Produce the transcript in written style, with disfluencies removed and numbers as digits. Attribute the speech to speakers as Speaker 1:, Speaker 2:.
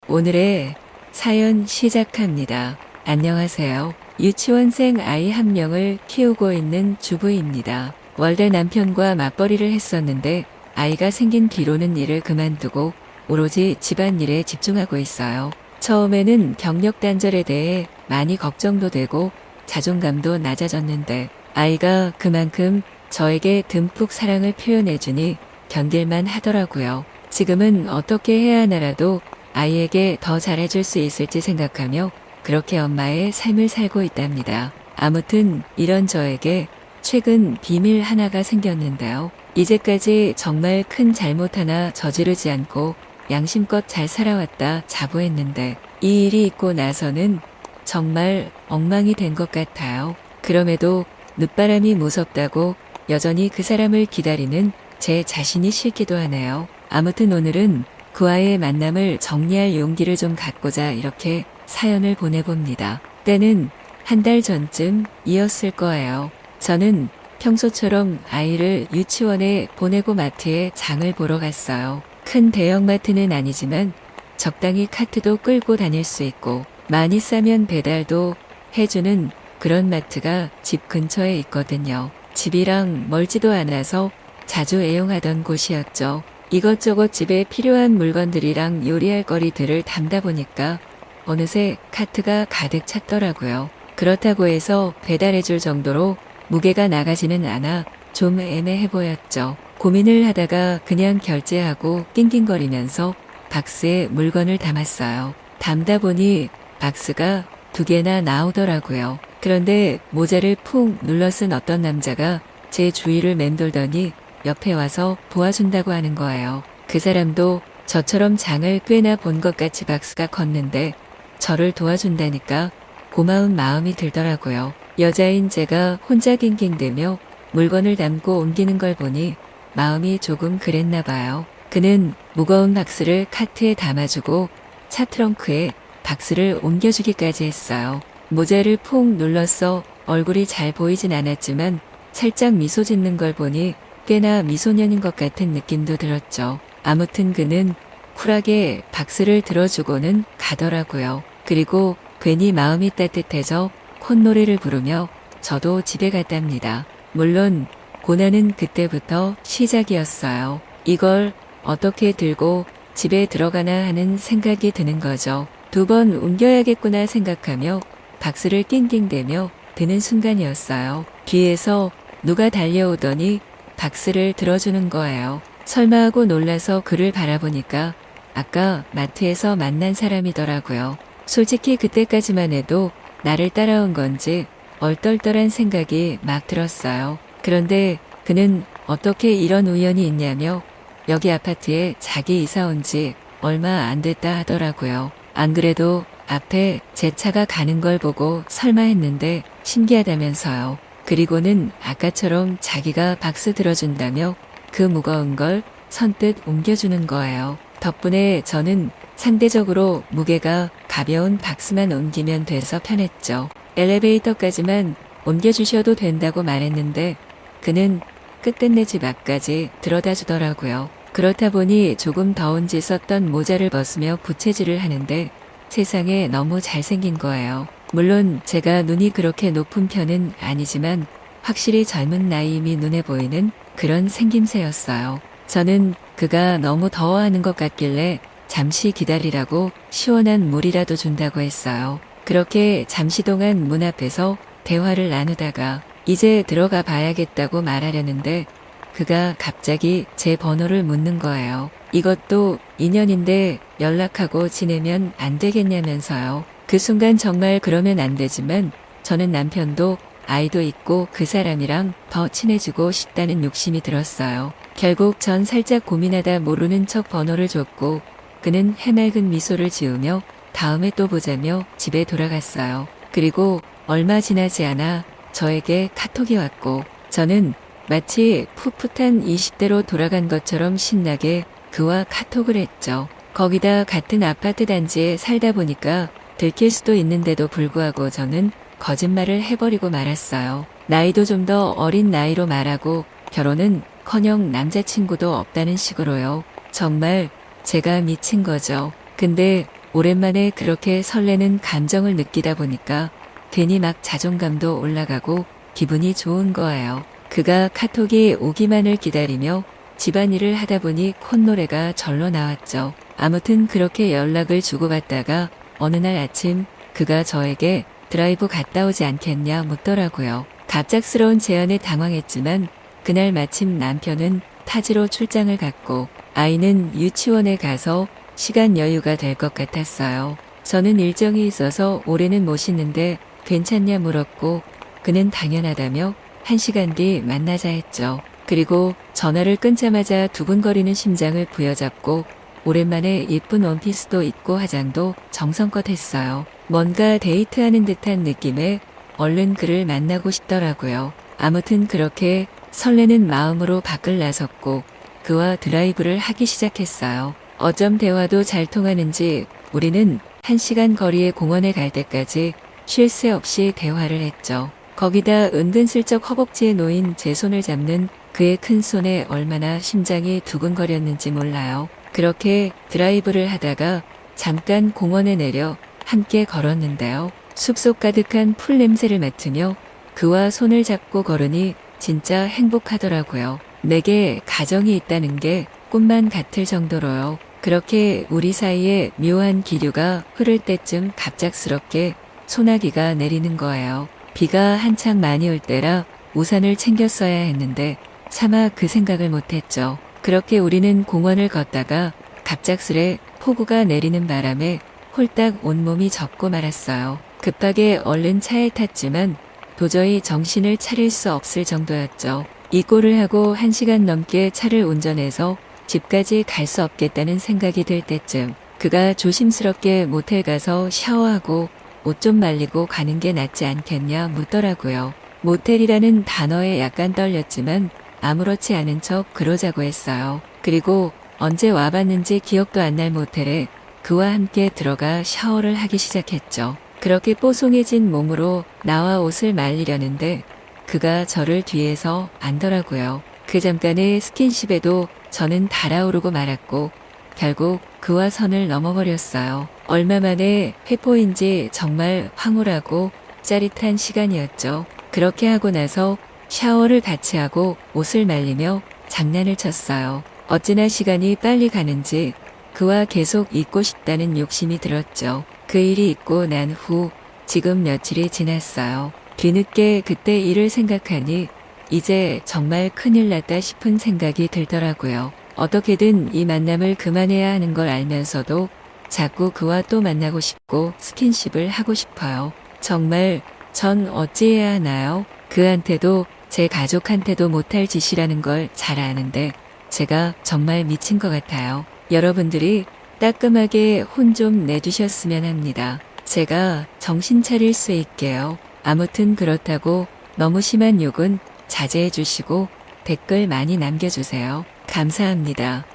Speaker 1: 오늘의 사연 시작합니다. 안녕하세요. 유치원생 아이 한 명을 키우고 있는 주부입니다. 월달 남편과 맞벌이를 했었는데 아이가 생긴 뒤로는 일을 그만두고 오로지 집안일에 집중하고 있어요. 처음에는 경력 단절에 대해 많이 걱정도 되고 자존감도 낮아졌는데 아이가 그만큼 저에게 듬뿍 사랑을 표현해주니 견딜만 하더라고요. 지금은 어떻게 해야 하나라도 아이에게 더 잘해줄 수 있을지 생각하며 그렇게 엄마의 삶을 살고 있답니다. 아무튼 이런 저에게 최근 비밀 하나가 생겼는데요. 이제까지 정말 큰 잘못 하나 저지르지 않고 양심껏 잘 살아왔다 자부했는데 이 일이 있고 나서는 정말 엉망이 된 것 같아요. 그럼에도 늦바람이 무섭다고 여전히 그 사람을 기다리는 제 자신이 싫기도 하네요. 아무튼 오늘은 그와의 만남을 정리할 용기를 좀 갖고자 이렇게 사연을 보내봅니다. 때는 한 달 전쯤이었을 거예요. 저는 평소처럼 아이를 유치원에 보내고 마트에 장을 보러 갔어요. 큰 대형마트는 아니지만 적당히 카트도 끌고 다닐 수 있고 많이 싸면 배달도 해주는 그런 마트가 집 근처에 있거든요. 집이랑 멀지도 않아서 자주 애용하던 곳이었죠. 이것저것 집에 필요한 물건들이랑 요리할 거리들을 담다 보니까 어느새 카트가 가득 찼더라고요. 그렇다고 해서 배달해줄 정도로 무게가 나가지는 않아 좀 애매해 보였죠. 고민을 하다가 그냥 결제하고 낑낑거리면서 박스에 물건을 담았어요. 담다 보니 박스가 2개나 나오더라고요. 그런데 모자를 푹 눌러 쓴 어떤 남자가 제 주위를 맴돌더니 옆에 와서 도와준다고 하는 거예요. 그 사람도 저처럼 장을 꽤나 본 것 같이 박스가 컸는데 저를 도와준다니까 고마운 마음이 들더라고요. 여자인 제가 혼자 낑낑대며 물건을 담고 옮기는 걸 보니 마음이 조금 그랬나 봐요. 그는 무거운 박스를 카트에 담아주고 차 트렁크에 박스를 옮겨주기까지 했어요. 모자를 푹 눌러서 얼굴이 잘 보이진 않았지만 살짝 미소 짓는 걸 보니 꽤나 미소년인 것 같은 느낌도 들었죠. 아무튼 그는 쿨하게 박스를 들어주고는 가더라고요. 그리고 괜히 마음이 따뜻해져 콧노래를 부르며 저도 집에 갔답니다. 물론 고난은 그때부터 시작이었어요. 이걸 어떻게 들고 집에 들어가나 하는 생각이 드는 거죠. 2번 옮겨야겠구나 생각하며 박스를 낑낑대며 드는 순간이었어요. 뒤에서 누가 달려오더니 박스를 들어주는 거예요. 설마 하고 놀라서 그를 바라보니까 아까 마트에서 만난 사람이더라고요. 솔직히 그때까지만 해도 나를 따라온 건지 얼떨떨한 생각이 막 들었어요. 그런데 그는 어떻게 이런 우연이 있냐며 여기 아파트에 자기 이사 온 지 얼마 안 됐다 하더라고요. 안 그래도 앞에 제 차가 가는 걸 보고 설마 했는데 신기하다면서요. 그리고는 아까처럼 자기가 박스 들어준다며 그 무거운 걸 선뜻 옮겨주는 거예요. 덕분에 저는 상대적으로 무게가 가벼운 박스만 옮기면 돼서 편했죠. 엘리베이터까지만 옮겨주셔도 된다고 말했는데 그는 끝끝내 집 앞까지 들어다 주더라고요. 그렇다 보니 조금 더운지 썼던 모자를 벗으며 부채질을 하는데 세상에 너무 잘생긴 거예요. 물론 제가 눈이 그렇게 높은 편은 아니지만 확실히 젊은 나이임이 눈에 보이는 그런 생김새였어요. 저는 그가 너무 더워하는 것 같길래 잠시 기다리라고 시원한 물이라도 준다고 했어요. 그렇게 잠시 동안 문 앞에서 대화를 나누다가 이제 들어가 봐야겠다고 말하려는데 그가 갑자기 제 번호를 묻는 거예요. 이것도 인연인데 연락하고 지내면 안 되겠냐면서요. 그 순간 정말 그러면 안 되지만 저는 남편도 아이도 있고 그 사람이랑 더 친해지고 싶다는 욕심이 들었어요. 결국 전 살짝 고민하다 모르는 척 번호를 줬고 그는 해맑은 미소를 지으며 다음에 또 보자며 집에 돌아갔어요. 그리고 얼마 지나지 않아 저에게 카톡이 왔고 저는 마치 풋풋한 20대로 돌아간 것처럼 신나게 그와 카톡을 했죠. 거기다 같은 아파트 단지에 살다 보니까 들킬 수도 있는데도 불구하고 저는 거짓말을 해버리고 말았어요. 나이도 좀 더 어린 나이로 말하고 결혼은커녕 남자친구도 없다는 식으로요. 정말 제가 미친 거죠. 근데 오랜만에 그렇게 설레는 감정을 느끼다 보니까 괜히 막 자존감도 올라가고 기분이 좋은 거예요. 그가 카톡이 오기만을 기다리며 집안일을 하다 보니 콧노래가 절로 나왔죠. 아무튼 그렇게 연락을 주고받다가 어느 날 아침 그가 저에게 드라이브 갔다 오지 않겠냐 묻더라고요. 갑작스러운 제안에 당황했지만 그날 마침 남편은 타지로 출장을 갔고 아이는 유치원에 가서 시간 여유가 될 것 같았어요. 저는 일정이 있어서 올해는 못 쉬는데 괜찮냐 물었고 그는 당연하다며 1시간 뒤 만나자 했죠. 그리고 전화를 끊자마자 두근거리는 심장을 부여잡고 오랜만에 예쁜 원피스도 입고 화장도 정성껏 했어요. 뭔가 데이트하는 듯한 느낌에 얼른 그를 만나고 싶더라고요. 아무튼 그렇게 설레는 마음으로 밖을 나섰고 그와 드라이브를 하기 시작했어요. 어쩜 대화도 잘 통하는지 우리는 1시간 거리의 공원에 갈 때까지 쉴 새 없이 대화를 했죠. 거기다 은근슬쩍 허벅지에 놓인 제 손을 잡는 그의 큰 손에 얼마나 심장이 두근거렸는지 몰라요. 그렇게 드라이브를 하다가 잠깐 공원에 내려 함께 걸었는데요. 숲속 가득한 풀 냄새를 맡으며 그와 손을 잡고 걸으니 진짜 행복하더라고요. 내게 가정이 있다는 게 꿈만 같을 정도로요. 그렇게 우리 사이에 묘한 기류가 흐를 때쯤 갑작스럽게 소나기가 내리는 거예요. 비가 한창 많이 올 때라 우산을 챙겼어야 했는데 차마 그 생각을 못했죠. 그렇게 우리는 공원을 걷다가 갑작스레 폭우가 내리는 바람에 홀딱 온몸이 젖고 말았어요. 급하게 얼른 차에 탔지만 도저히 정신을 차릴 수 없을 정도였죠. 이 꼴을 하고 1시간 넘게 차를 운전해서 집까지 갈 수 없겠다는 생각이 들 때쯤 그가 조심스럽게 모텔 가서 샤워하고 옷 좀 말리고 가는 게 낫지 않겠냐 묻더라고요. 모텔이라는 단어에 약간 떨렸지만 아무렇지 않은 척 그러자고 했어요. 그리고 언제 와봤는지 기억도 안 날 모텔에 그와 함께 들어가 샤워를 하기 시작했죠. 그렇게 뽀송해진 몸으로 나와 옷을 말리려는데 그가 저를 뒤에서 안더라고요. 그 잠깐의 스킨십에도 저는 달아오르고 말았고 결국 그와 선을 넘어버렸어요. 얼마 만에 회포인지 정말 황홀하고 짜릿한 시간이었죠. 그렇게 하고 나서 샤워를 같이 하고 옷을 말리며 장난을 쳤어요. 어찌나 시간이 빨리 가는지 그와 계속 있고 싶다는 욕심이 들었죠. 그 일이 있고 난 후 지금 며칠이 지났어요. 뒤늦게 그때 일을 생각하니 이제 정말 큰일 났다 싶은 생각이 들더라고요. 어떻게든 이 만남을 그만해야 하는 걸 알면서도 자꾸 그와 또 만나고 싶고 스킨십을 하고 싶어요. 정말 전 어찌해야 하나요? 그한테도 제 가족한테도 못할 짓이라는 걸 잘 아는데 제가 정말 미친 것 같아요. 여러분들이 따끔하게 혼 좀 내주셨으면 합니다. 제가 정신 차릴 수 있게요. 아무튼 그렇다고 너무 심한 욕은 자제해 주시고 댓글 많이 남겨주세요. 감사합니다.